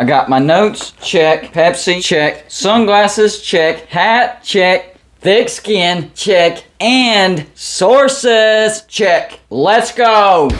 I got my notes, check. Pepsi, check. Sunglasses, check. Hat, check. Thick skin, check. And sources, check. Let's go.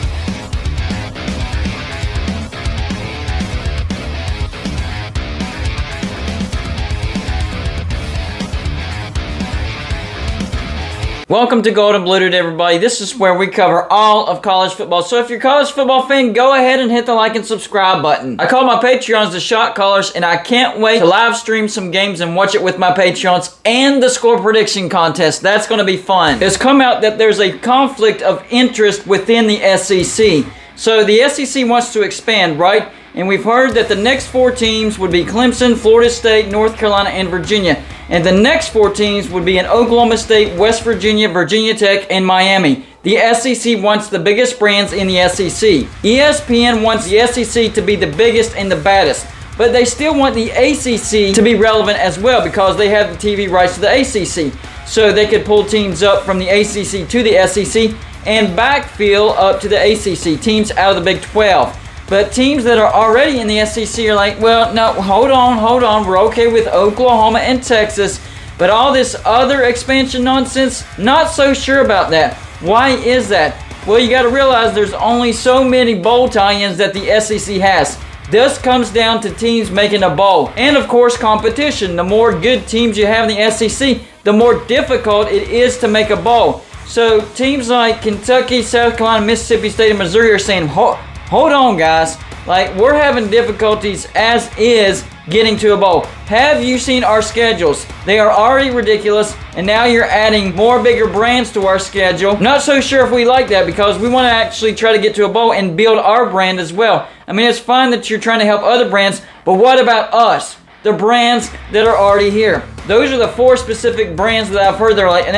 Welcome to Golden Blued, everybody. This is where we cover all of college football. So if you're a college football fan, go ahead and hit the like and subscribe button. I call my Patreons the shot callers, and I can't wait to live stream some games and watch it with my Patreons and the score prediction contest. That's going to be fun. It's come out that there's a conflict of interest within the SEC. So the SEC wants to expand, right? And we've heard that the next 4 teams would be Clemson, Florida State, North Carolina, and Virginia. And the next 4 teams would be in Oklahoma State, West Virginia, Virginia Tech, and Miami. The SEC wants the biggest brands in the SEC. ESPN wants the SEC to be the biggest and the baddest. But they still want the ACC to be relevant as well because they have the TV rights to the ACC. So they could pull teams up from the ACC to the SEC and backfill up to the ACC, teams out of the Big 12. But teams that are already in the SEC are like, well, no, hold on. We're okay with Oklahoma and Texas. But all this other expansion nonsense, not so sure about that. Why is that? Well, you got to realize there's only so many bowl tie-ins that the SEC has. This comes down to teams making a bowl. And, of course, competition. The more good teams you have in the SEC, the more difficult it is to make a bowl. So teams like Kentucky, South Carolina, Mississippi State, and Missouri are saying, hold on, guys. Like, we're having difficulties as is getting to a bowl. Have you seen our schedules? They are already ridiculous, and now you're adding more bigger brands to our schedule. Not so sure if we like that because we want to actually try to get to a bowl and build our brand as well. I mean, it's fine that you're trying to help other brands, but what about us? The brands that are already here. Those are the 4 specific brands that I've heard. They're like,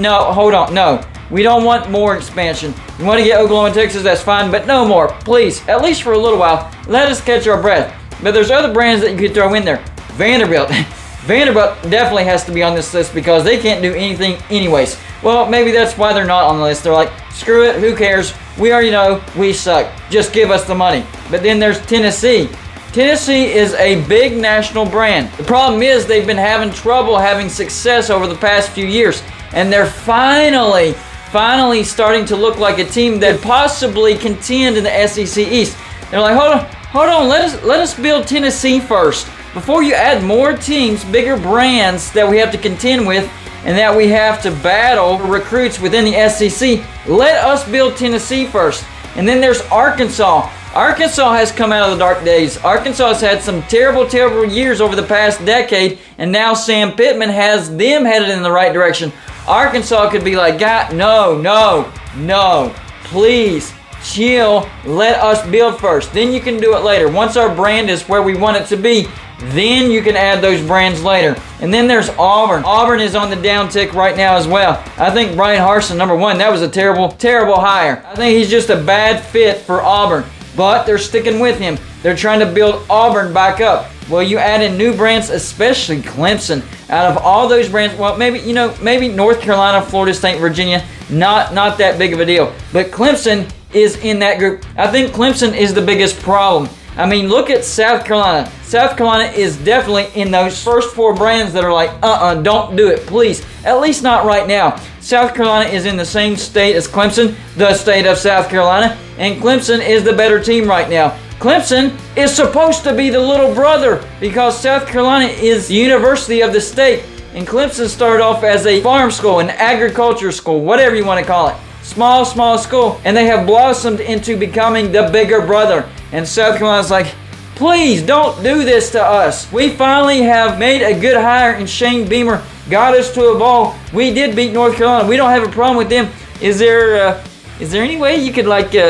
no, hold on, no. We don't want more expansion. You want to get Oklahoma and Texas, that's fine, but no more. Please, at least for a little while, let us catch our breath. But there's other brands that you could throw in there. Vanderbilt. Vanderbilt definitely has to be on this list because they can't do anything anyways. Well, maybe that's why they're not on the list. They're like, screw it, who cares? We already know we suck. Just give us the money. But then there's Tennessee. Tennessee is a big national brand. The problem is they've been having trouble having success over the past few years. And they're finally starting to look like a team that possibly contend in the SEC East. They're like, hold on, let us build Tennessee first. Before you add more teams, bigger brands that we have to contend with and that we have to battle recruits within the SEC, let us build Tennessee first. And then there's Arkansas. Arkansas has come out of the dark days. Arkansas has had some terrible years over the past decade, and now Sam Pittman has them headed in the right direction. Arkansas could be like, God, no, please, chill, let us build first. Then you can do it later. Once our brand is where we want it to be, then you can add those brands later. And then there's Auburn. Auburn is on the downtick right now as well. I think Brian Harsin, number 1, that was a terrible hire. I think he's just a bad fit for Auburn. But they're sticking with him. They're trying to build Auburn back up. Well, you add in new brands, especially Clemson. Out of all those brands, well, maybe North Carolina, Florida State, Virginia, not that big of a deal. But Clemson is in that group. I think Clemson is the biggest problem. I mean, look at South Carolina. South Carolina is definitely in those first 4 brands that are like, don't do it, please. At least not right now. South Carolina is in the same state as Clemson, the state of South Carolina, and Clemson is the better team right now. Clemson is supposed to be the little brother because South Carolina is the university of the state, and Clemson started off as a farm school, an agriculture school, whatever you want to call it. Small school, and they have blossomed into becoming the bigger brother. And South Carolina's like, please don't do this to us. We finally have made a good hire in Shane Beamer, got us to a bowl. We did beat North Carolina. We don't have a problem with them. Is there any way you could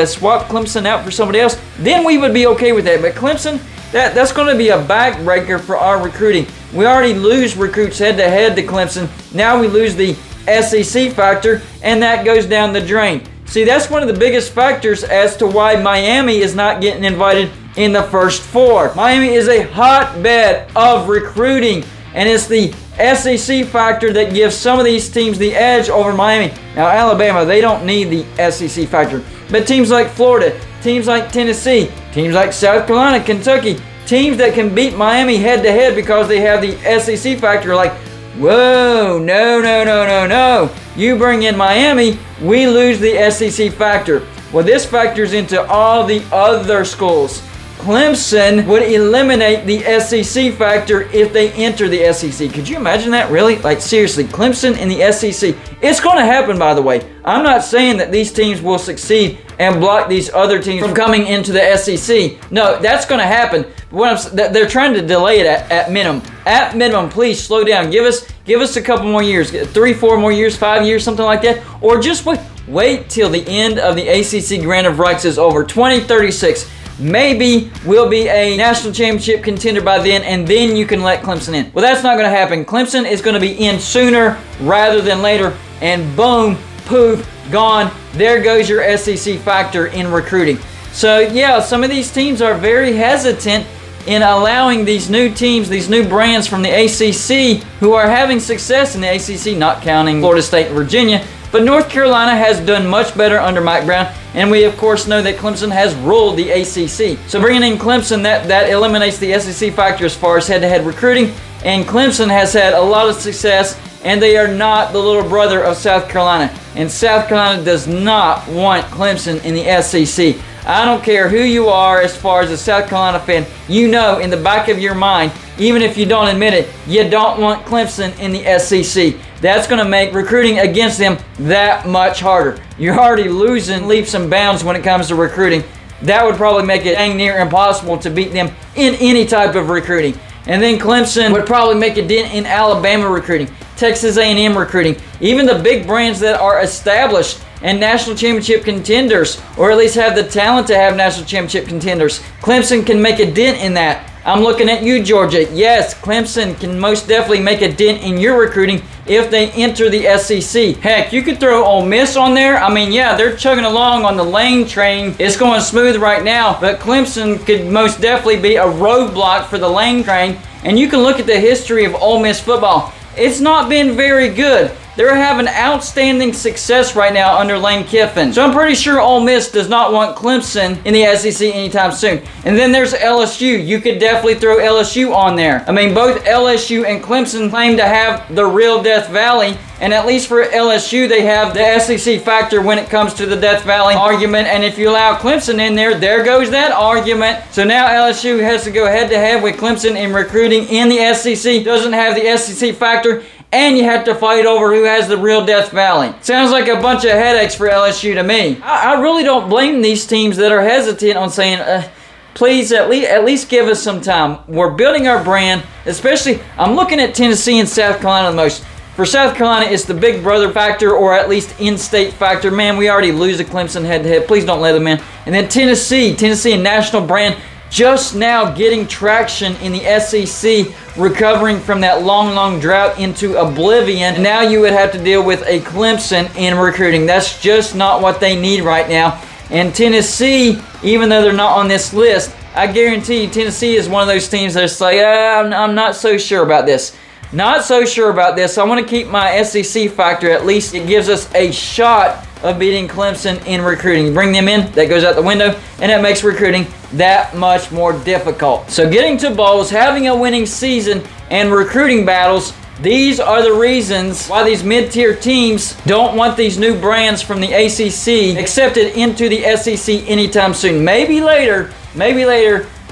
swap Clemson out for somebody else? Then we would be okay with that. But Clemson, that's going to be a backbreaker for our recruiting. We already lose recruits head-to-head to Clemson. Now we lose the SEC factor, and that goes down the drain. See, that's one of the biggest factors as to why Miami is not getting invited in the first 4. Miami is a hotbed of recruiting, and it's the SEC factor that gives some of these teams the edge over Miami. Now, Alabama, they don't need the SEC factor. But teams like Florida, teams like Tennessee, teams like South Carolina, Kentucky, teams that can beat Miami head-to-head because they have the SEC factor are like, whoa, no. You bring in Miami, we lose the SEC factor. Well, this factors into all the other schools. Clemson would eliminate the SEC factor if they enter the SEC. Could you imagine that, really? Like, seriously, Clemson in the SEC. It's going to happen, by the way. I'm not saying that these teams will succeed and block these other teams from coming into the SEC. No, that's going to happen. They're trying to delay it at minimum. At minimum, please slow down. Give us a couple more years, 3, 4 more years, 5 years, something like that. Or just wait till the end of the ACC grant of rights is over. 2036. Maybe we'll be a national championship contender by then, and then you can let Clemson in. Well, that's not going to happen. Clemson is going to be in sooner rather than later, and boom, poof, gone. There goes your SEC factor in recruiting. So, yeah, some of these teams are very hesitant in allowing these new teams, these new brands from the ACC who are having success in the ACC, not counting Florida State and Virginia. But North Carolina has done much better under Mike Brown, and we of course know that Clemson has ruled the ACC. So bringing in Clemson, that eliminates the SEC factor as far as head-to-head recruiting, and Clemson has had a lot of success, and they are not the little brother of South Carolina. And South Carolina does not want Clemson in the SEC. I don't care who you are as far as a South Carolina fan, you know in the back of your mind, even if you don't admit it, you don't want Clemson in the SEC. That's going to make recruiting against them that much harder. You're already losing leaps and bounds when it comes to recruiting. That would probably make it dang near impossible to beat them in any type of recruiting. And then Clemson would probably make a dent in Alabama recruiting, Texas A&M recruiting, even the big brands that are established and national championship contenders, or at least have the talent to have national championship contenders. Clemson can make a dent in that. I'm looking at you, Georgia. Yes, Clemson can most definitely make a dent in your recruiting if they enter the SEC. Heck, you could throw Ole Miss on there. I mean, yeah, they're chugging along on the Lane train. It's going smooth right now, but Clemson could most definitely be a roadblock for the Lane train. And you can look at the history of Ole Miss football. It's not been very good. They're having outstanding success right now under Lane Kiffin. So I'm pretty sure Ole Miss does not want Clemson in the SEC anytime soon. And then there's LSU. You could definitely throw LSU on there. I mean, both LSU and Clemson claim to have the real Death Valley. And at least for LSU, they have the SEC factor when it comes to the Death Valley argument. And if you allow Clemson in there goes that argument. So now LSU has to go head-to-head with Clemson in recruiting in the SEC. Doesn't have the SEC factor. And you have to fight over who has the real Death Valley. Sounds like a bunch of headaches for LSU to me. I really don't blame these teams that are hesitant on saying, please at least give us some time. We're building our brand, especially, I'm looking at Tennessee and South Carolina the most. For South Carolina, it's the big brother factor, or at least in-state factor. Man, we already lose to Clemson head-to-head. Please don't let them in. And then Tennessee a national brand, just now getting traction in the SEC, recovering from that long drought into oblivion. And now you would have to deal with a Clemson in recruiting. That's just not what they need right now. And Tennessee, even though they're not on this list, I guarantee you Tennessee is one of those teams that's like, I'm not so sure about this. Not so sure about this. I want to keep my SEC factor. At least it gives us a shot of beating Clemson in recruiting. You bring them in, that goes out the window, and it makes recruiting that much more difficult. So getting to bowls, having a winning season, and recruiting battles, these are the reasons why these mid-tier teams don't want these new brands from the ACC accepted into the SEC anytime soon. Maybe later,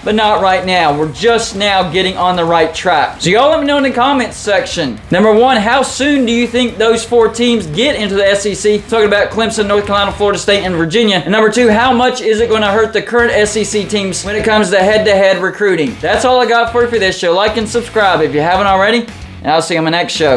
but not right now. We're just now getting on the right track. So y'all let me know in the comments section. Number one, how soon do you think those 4 teams get into the SEC? Talking about Clemson, North Carolina, Florida State, and Virginia. And number 2, how much is it going to hurt the current SEC teams when it comes to head-to-head recruiting? That's all I got for you for this show. Like and subscribe if you haven't already, and I'll see you on my next show.